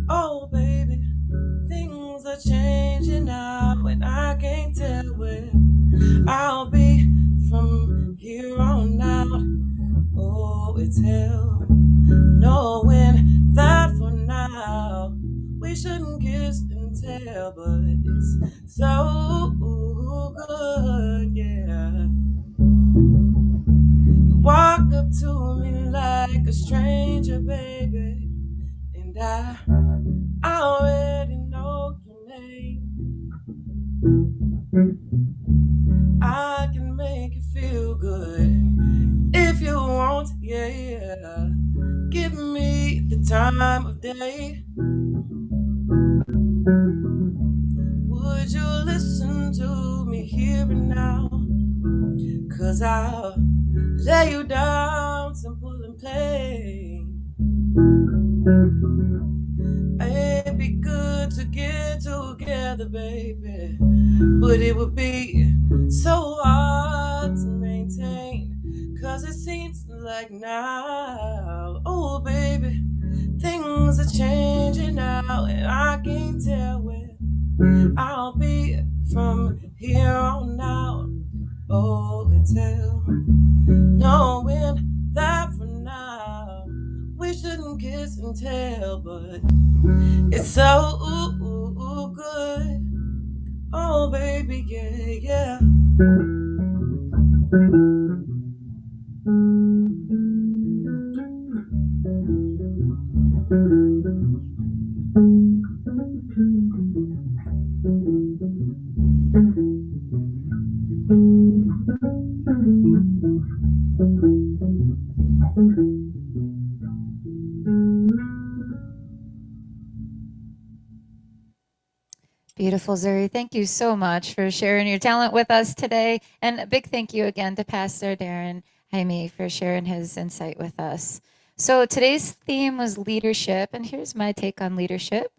Oh, baby, things are changing now, and I can't tell where I'll be from here on out. Oh, it's hell knowing that for now we shouldn't kiss and tell, but it's so good, yeah. You walk up to me like a stranger, baby, and I already know your name. I can make you feel good if you want, yeah, yeah. Give me the time of day. Would you listen to me here and now? 'Cause I'll lay you down, simple and plain. It'd be good to get together, baby, but it would be so hard to maintain. 'Cause it seems like now, oh baby, things are changing now, and I can't tell where I'll be from here on out. Oh, tell, knowing that for now we shouldn't kiss and tell, but it's so good. Oh, baby, yeah, yeah. Beautiful, Zuri. Thank you so much for sharing your talent with us today. And a big thank you again to Pastor Darren Jaime for sharing his insight with us. So today's theme was leadership, and here's my take on leadership.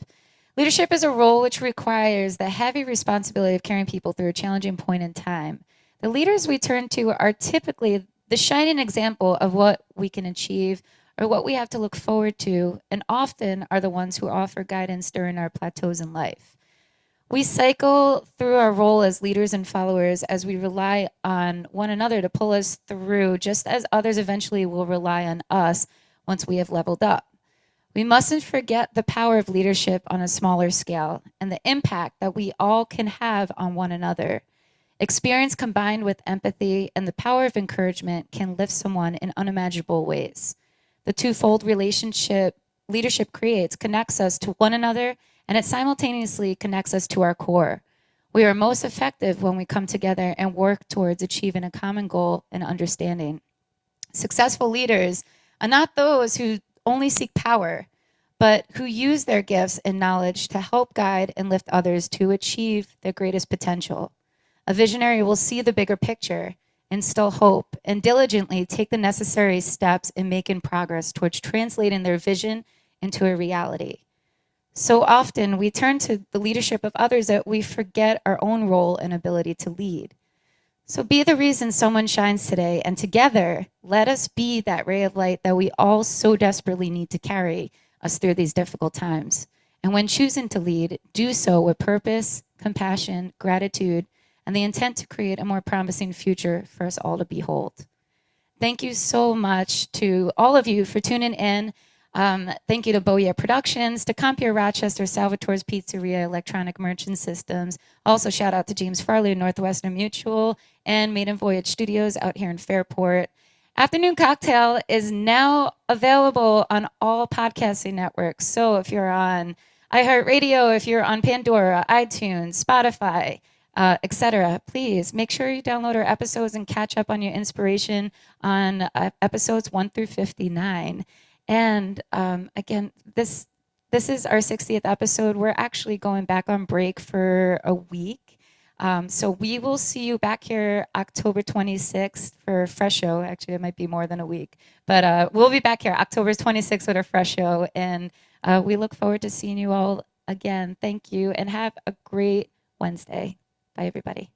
Leadership is a role which requires the heavy responsibility of carrying people through a challenging point in time. The leaders we turn to are typically the shining example of what we can achieve or what we have to look forward to, and often are the ones who offer guidance during our plateaus in life. We cycle through our role as leaders and followers as we rely on one another to pull us through, just as others eventually will rely on us once we have leveled up. We mustn't forget the power of leadership on a smaller scale and the impact that we all can have on one another. Experience combined with empathy and the power of encouragement can lift someone in unimaginable ways. The twofold relationship leadership creates connects us to one another, and it simultaneously connects us to our core. We are most effective when we come together and work towards achieving a common goal and understanding. Successful leaders are not those who only seek power, but who use their gifts and knowledge to help guide and lift others to achieve their greatest potential. A visionary will see the bigger picture, instill hope, and diligently take the necessary steps in making progress towards translating their vision into a reality. So often we turn to the leadership of others that we forget our own role and ability to lead. So be the reason someone shines today, and together, let us be that ray of light that we all so desperately need to carry us through these difficult times. And when choosing to lead, do so with purpose, compassion, gratitude, and the intent to create a more promising future for us all to behold. Thank you so much to all of you for tuning in. Thank you to Beau Productions, to Compere Rochester, Salvatore's Pizzeria, Electronic Merchant Systems. Also, shout out to James Farley, Northwestern Mutual, and Maiden Voyage Studios out here in Fairport. Afternoon Cocktail is now available on all podcasting networks. So if you're on iHeartRadio, if you're on Pandora, iTunes, Spotify, etc., please make sure you download our episodes and catch up on your inspiration on episodes 1 through 59. And again, this is our 60th episode. We're actually going back on break for a week. So we will see you back here October 26th for a fresh show. Actually, it might be more than a week. But we'll be back here October 26th with a fresh show. And we look forward to seeing you all again. Thank you, and have a great Wednesday. Bye, everybody.